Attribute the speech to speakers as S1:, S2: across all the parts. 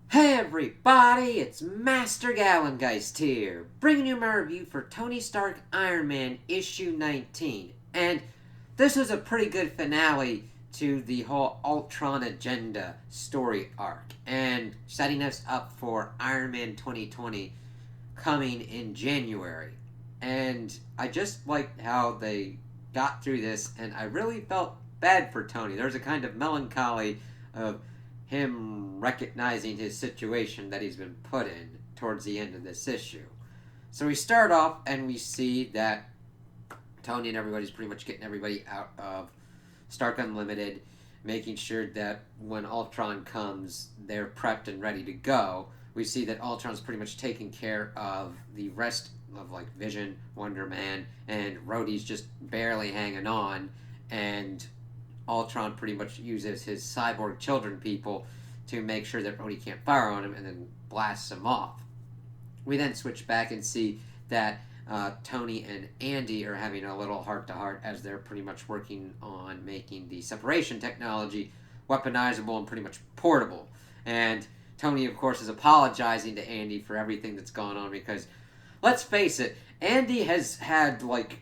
S1: Hey everybody, it's Master Gallengeist here, bringing you my review for Tony Stark Iron Man issue 19. And this was a pretty good finale to the whole Ultron agenda story arc, and setting us up for Iron Man 2020 coming in January. And I just liked how they got through this, and I really felt bad for Tony. There's a kind of melancholy of him recognizing his situation that he's been put in towards the end of this issue. So we start off and we see that Tony and everybody's pretty much getting everybody out of Stark Unlimited, making sure that when Ultron comes, they're prepped and ready to go. We see that Ultron's pretty much taking care of the rest of like Vision, Wonder Man, and Rhodey's just barely hanging on, and Ultron pretty much uses his cyborg children people to make sure that Rhodey can't fire on him and then blasts him off. We then switch back and see that Tony and Andy are having a little heart to heart as they're pretty much working on making the separation technology weaponizable and pretty much portable. And Tony, of course, is apologizing to Andy for everything that's gone on because, let's face it, Andy has had like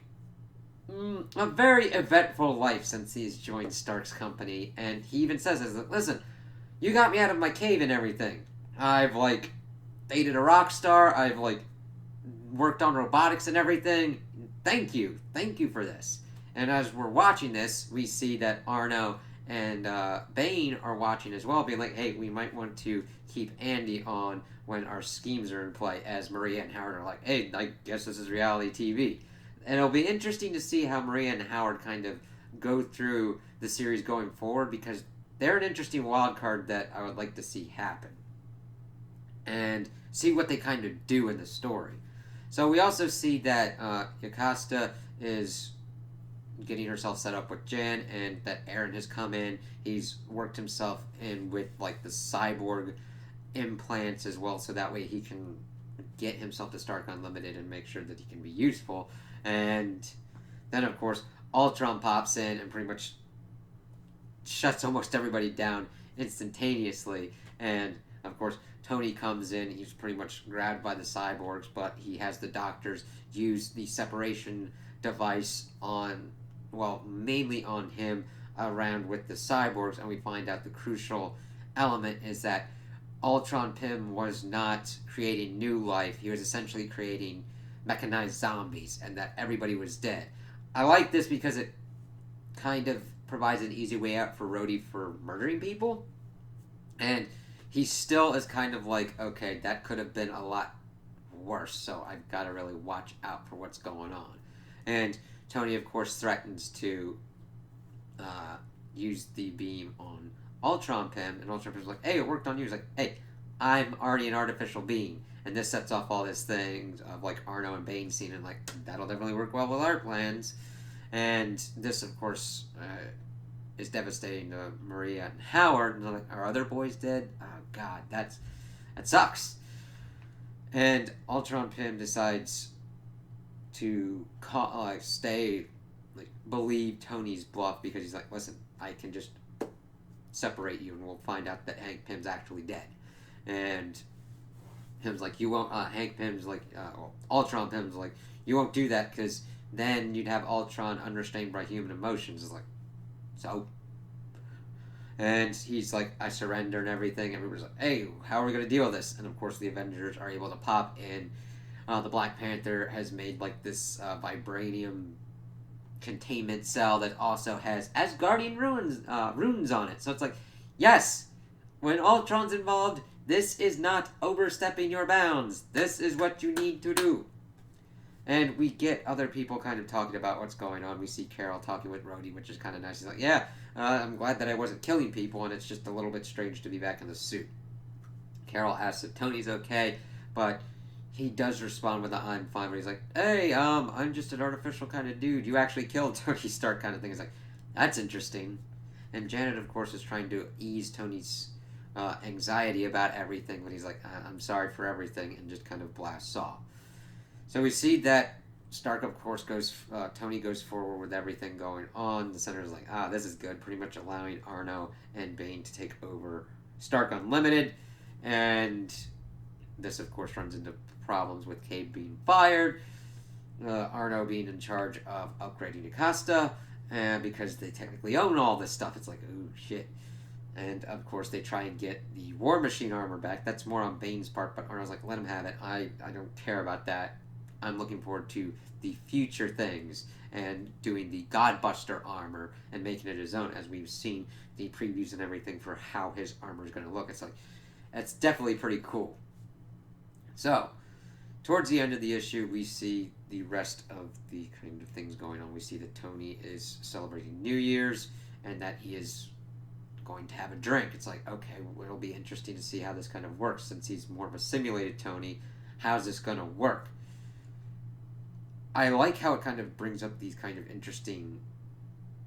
S1: a very eventful life since he's joined Stark's company, and he even says, "Listen, you got me out of my cave and everything. I've like dated a rock star. I've like worked on robotics and everything. Thank you for this." And as we're watching this, we see that Arno and Bane are watching as well, being like, "Hey, we might want to keep Andy on when our schemes are in play." As Maria and Howard are like, "Hey, I guess this is reality TV." And it'll be interesting to see how Maria and Howard kind of go through the series going forward because they're an interesting wild card that I would like to see happen and see what they kind of do in the story. So we also see that Yokasta is getting herself set up with Jen, and that Aaron has come in. He's worked himself in with like the cyborg implants as well, so that way he can get himself to Stark Unlimited and make sure that he can be useful. And then, of course, Ultron pops in and pretty much shuts almost everybody down instantaneously. And, of course, Tony comes in. He's pretty much grabbed by the cyborgs, but he has the doctors use the separation device on, well, mainly on him around with the cyborgs. And we find out the crucial element is that Ultron Pym was not creating new life. He was essentially creating mechanized zombies, and that everybody was dead. I like this because it kind of provides an easy way out for Rhodey for murdering people, and he still is kind of like, okay, that could have been a lot worse, so I've got to really watch out for what's going on. And Tony, of course, threatens to uh, use the beam on Ultron Pym, and Ultron Pym's like, "Hey, it worked on you." He's like, "Hey, I'm already an artificial being," and this sets off all this things of like Arno and Bane scene, and like that'll definitely work well with our plans. And this, of course, is devastating to Maria and Howard. And they're like, "Are other boys dead? Oh God, that sucks." And Ultron Pym decides to stay, like believe Tony's bluff because he's like, "Listen, I can just separate you, and we'll find out that Hank Pym's actually dead." And Pym's like, "You won't." Hank Pym's like, Ultron Pym's like, "You won't do that because then you'd have Ultron understand by human emotions." It's like, so. And he's like, "I surrender" and everything. Everybody's like, "Hey, how are we gonna deal with this?" And of course, the Avengers are able to pop in. The Black Panther has made like this vibranium containment cell that also has Asgardian runes on it. So it's like, yes, when Ultron's involved, this is not overstepping your bounds. This is what you need to do. And we get other people kind of talking about what's going on. We see Carol talking with Rhodey, which is kind of nice. He's like, "Yeah, I'm glad that I wasn't killing people, and it's just a little bit strange to be back in the suit." Carol asks if Tony's okay, but he does respond with a "I'm fine," but he's like, "Hey, I'm just an artificial kind of dude. You actually killed Tony Stark," kind of thing. He's like, "That's interesting." And Janet, of course, is trying to ease Tony's anxiety about everything, but he's like, "I'm sorry for everything," and just kind of blasts off. So we see that Stark, of course, Tony goes forward with everything going on. The Senator's like, this is good, pretty much allowing Arno and Bane to take over Stark Unlimited. And this, of course, runs into problems with Cade being fired, Arno being in charge of upgrading Jocasta, and because they technically own all this stuff, it's like, ooh, shit. And of course, they try and get the War Machine armor back. That's more on Bane's part, but Arno's like, let him have it. I don't care about that. I'm looking forward to the future things and doing the Godbuster armor and making it his own, as we've seen the previews and everything for how his armor is going to look. It's like, it's definitely pretty cool. So, towards the end of the issue, we see the rest of the kind of things going on. We see that Tony is celebrating New Year's and that he is going to have a drink. It's like, okay, it'll be interesting to see how this kind of works since he's more of a simulated Tony. How's this going to work? I like how it kind of brings up these kind of interesting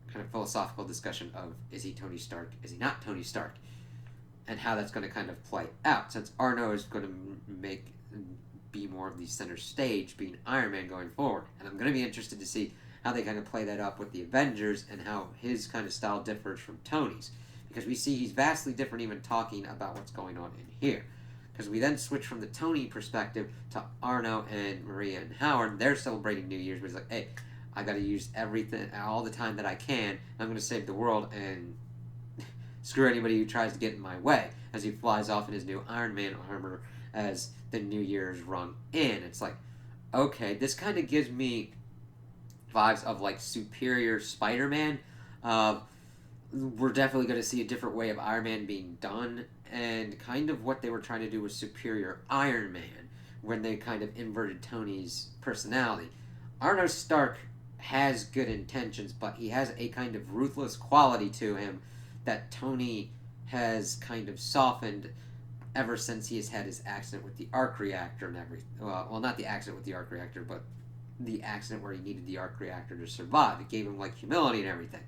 S1: kind of philosophical discussion of, is he Tony Stark, is he not Tony Stark, and how that's going to kind of play out, since Arno is going to be more of the center stage, being Iron Man going forward. And I'm going to be interested to see how they kind of play that up with the Avengers and how his kind of style differs from Tony's, because we see he's vastly different even talking about what's going on in here. Because we then switch from the Tony perspective to Arno and Maria and Howard. They're celebrating New Year's, but he's like, hey, I got to use everything, all the time that I can. I'm going to save the world and screw anybody who tries to get in my way. As he flies off in his new Iron Man armor as the New Year's rung in. It's like, okay, this kind of gives me vibes of like Superior Spider-Man. We're definitely going to see a different way of Iron Man being done, and kind of what they were trying to do with Superior Iron Man when they kind of inverted Tony's personality. Arno Stark has good intentions, but he has a kind of ruthless quality to him that Tony has kind of softened ever since he has had his accident with the arc reactor and everything. Well, not the accident with the arc reactor, but the accident where he needed the arc reactor to survive. It gave him like humility and everything.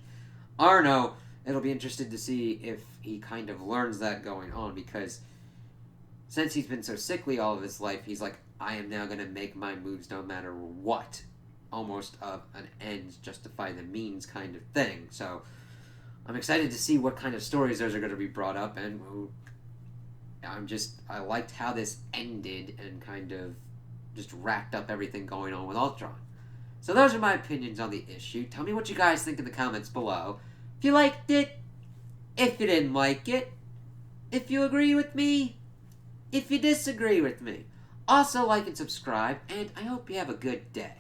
S1: Arno, it'll be interesting to see if he kind of learns that going on, because since he's been so sickly all of his life, he's like, I am now going to make my moves no matter what. Almost of an ends justify the means kind of thing. So I'm excited to see what kind of stories those are going to be brought up, and I liked how this ended and kind of just wrapped up everything going on with Ultron. So those are my opinions on the issue. Tell me what you guys think in the comments below. If you liked it, if you didn't like it, if you agree with me, if you disagree with me. Also like and subscribe, and I hope you have a good day.